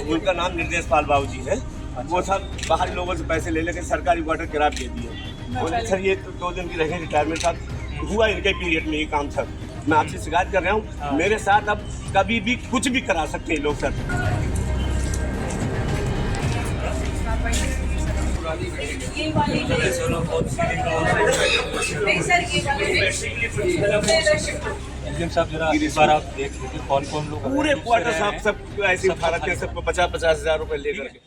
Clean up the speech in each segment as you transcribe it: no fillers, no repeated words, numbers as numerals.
उनका नाम निर्देश पाल बाबू जी है। वो सब बाहरी लोगों से पैसे ले लेकर सरकारी वाटर किराया दे दिए। बोले सर ये तो 2 दिन की रहेंगे रिटायरमेंट साहब, हुआ इनके पीरियड में ये काम सर। मैं आपसे शिकायत कर रहा हूँ, मेरे साथ अब कभी भी कुछ भी करा सकते हैं लोग सर। साहब जरा इस बार आप देख लीजिए कौन कौन लोग पूरे क्वार्टर साहब सब ऐसे भारत के सबको 50-50 हज़ार रुपये लेकर के।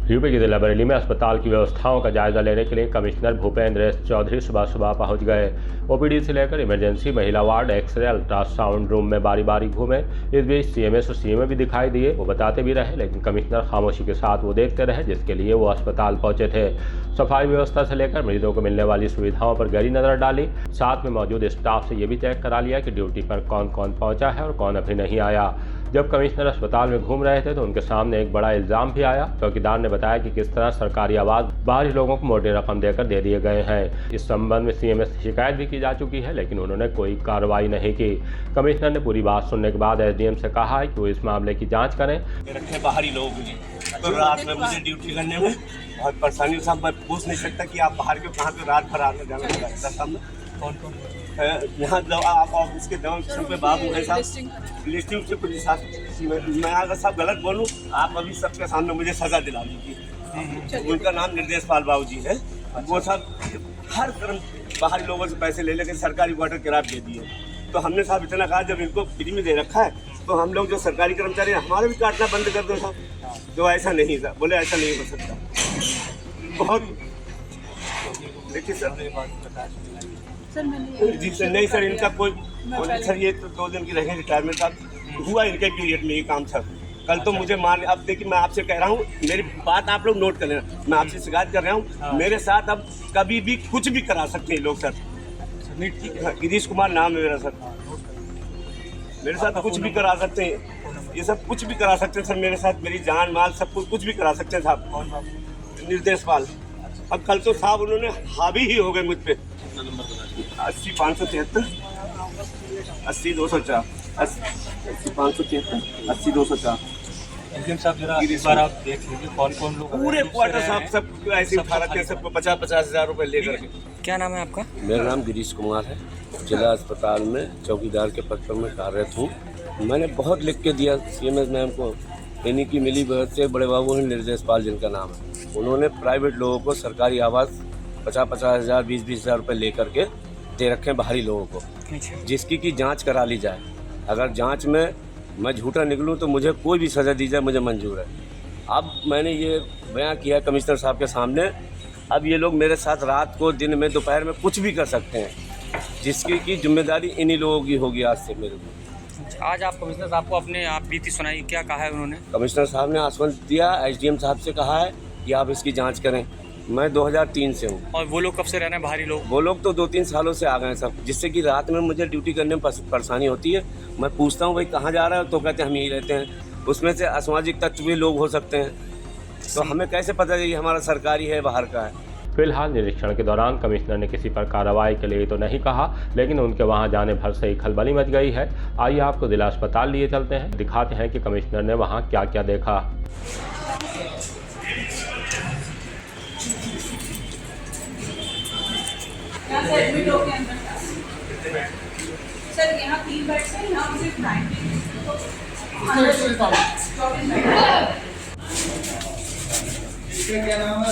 यूपी के जिला बरेली में अस्पताल की व्यवस्थाओं का जायजा लेने के लिए कमिश्नर भूपेंद्र एस चौधरी सुबह पहुंच गए। ओपीडी से लेकर इमरजेंसी, महिला वार्ड, एक्सरे, अल्ट्रासाउंड रूम में बारी बारी घूमे। इस बीच सीएमएस और सीएमए भी दिखाई दिए। वो बताते भी रहे, लेकिन कमिश्नर खामोशी के साथ वो देखते रहे, जिसके लिए वो अस्पताल पहुंचे थे। सफाई व्यवस्था से लेकर मरीजों को मिलने वाली सुविधाओं पर गहरी नजर डाली। साथ में मौजूद स्टाफ से ये भी चेक करा लिया कि ड्यूटी पर कौन कौन पहुंचा है और कौन अभी नहीं आया। जब कमिश्नर अस्पताल में घूम रहे थे तो उनके सामने एक बड़ा इल्जाम भी आया। चौकीदार ने बताया कि किस तरह सरकारी आवास बाहरी लोगों को मोटी रकम देकर दे दिए गए हैं। इस संबंध में सीएमएस से शिकायत भी की जा चुकी है, लेकिन उन्होंने कोई कार्रवाई नहीं की। कमिश्नर ने पूरी बात सुनने के बाद एसडीएम से कहा है कि वो इस मामले की जांच करें। रखे बाहरी लोग तो रात में मुझे ड्यूटी करने में बहुत परेशानी साहब। मैं पूछ नहीं सकता कि आप बाहर के कहाँ पे रात भर आने जाना पड़ता साहब। कौन यहाँ आप ऑफिस के दवा पे बाबू है साहब, लिस्टिंग से पुलिस मैं अगर सब गलत बोलूँ आप अभी सबके सामने मुझे सजा दिला दीजिए। उनका नाम निर्देश पाल बाबू जी है। वो सब हर कर्म बाहरी लोगों से पैसे ले लेकर सरकारी वाटर किराया दे दिए। तो हमने साहब इतना कहा जब इनको फ्री में दे रखा है तो हम लोग जो सरकारी कर्मचारी हमारे भी काटना बंद कर दो साहब। जो ऐसा नहीं था, बोले ऐसा नहीं हो सकता। बहुत देखिए सर जी सर, नहीं सर इनका कोई सर ये तो 2 दिन की रहेंगे रिटायरमेंट साहब, हुआ इनके पीरियड में ये काम सर। कल तो मुझे मान, अब देखिए मैं आपसे कह रहा हूँ, मेरी बात आप लोग नोट कर लेना। मैं आपसे शिकायत कर रहा हूँ, मेरे साथ अब कभी भी कुछ भी करा सकते हैं लोग सर। गिरीश कुमार नाम है मेरा सर। मेरे साथ कुछ भी करा सकते हैं, ये सब कुछ भी करा सकते हैं सर। मेरे साथ मेरी जान माल सब कुछ भी करा सकते हैं साहब। निर्देश पाल। अब कल तो साहब उन्होंने हावी ही हो गए मुझ पे। 80 573 80 204 80 573 80 204। साहब जरा इस बार आप देख लीजिए कौन कौन लोग पूरे क्वार्टर साहब सब ऐसे भारत के सबको 50-50 हज़ार रुपये लेकर के। क्या नाम है आपका? मेरा नाम गिरीश कुमार है। जिला अस्पताल में चौकीदार के पद पर मैं कार्यरत हूँ। मैंने बहुत लिख के दिया सीएमएस मैम को। इन्हीं की मिली भगत से बड़े बाबू हैं निर्देश पाल जिनका नाम है, उन्होंने प्राइवेट लोगों को सरकारी आवास 50-50 हज़ार 20-20 हज़ार रुपये लेकर के दे रखे हैं बाहरी लोगों को, जिसकी की जांच करा ली जाए। अगर जांच में मैं झूठा निकलूं तो मुझे कोई भी सज़ा दी जाए, मुझे मंजूर है। अब मैंने ये बयान किया कमिश्नर साहब के सामने। अब ये लोग मेरे साथ रात को, दिन में, दोपहर में कुछ भी कर सकते हैं, जिसकी की जिम्मेदारी इन्हीं लोगों की होगी आज से मेरे को। आज आप कमिश्नर साहब को अपने आप बीती सुनाई, क्या कहा है उन्होंने? कमिश्नर साहब ने आश्वासन दिया, एसडीएम साहब से कहा है कि आप इसकी जाँच करें। मैं 2003 से हूँ। और वो लोग कब से रह रहे हैं बाहरी लोग? वो लोग तो 2-3 सालों से आ गए हैं सब, जिससे कि रात में मुझे ड्यूटी करने में परेशानी होती है। मैं पूछता हूँ भाई कहाँ जा रहा है, तो कहते हैं हम यहीं रहते हैं। उसमें से असामाजिक तत्व भी लोग हो सकते हैं, तो हमें कैसे पता चले हमारा सरकारी है बाहर का है। फिलहाल निरीक्षण के दौरान कमिश्नर ने किसी पर कार्रवाई के लिए तो नहीं कहा, लेकिन उनके वहां जाने भर से ही खलबली मच गई है। आइए आपको जिला अस्पताल लिए चलते हैं, दिखाते हैं कि कमिश्नर ने वहां क्या क्या देखा। से एडमिट हो गए अंदर सर। यहाँ 3 बेड्स हैं, यहाँ सिर्फ 19 क्या नाम है?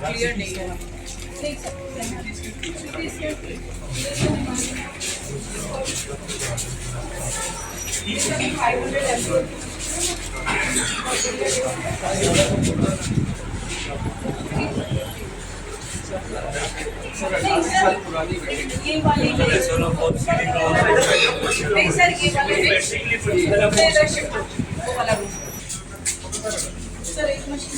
क्लियर नहीं है। ठीक सर। नहीं सर, ये वाले नहीं सर, ये वाले शिफ्ट वो वाला रूम सर, एक मशीन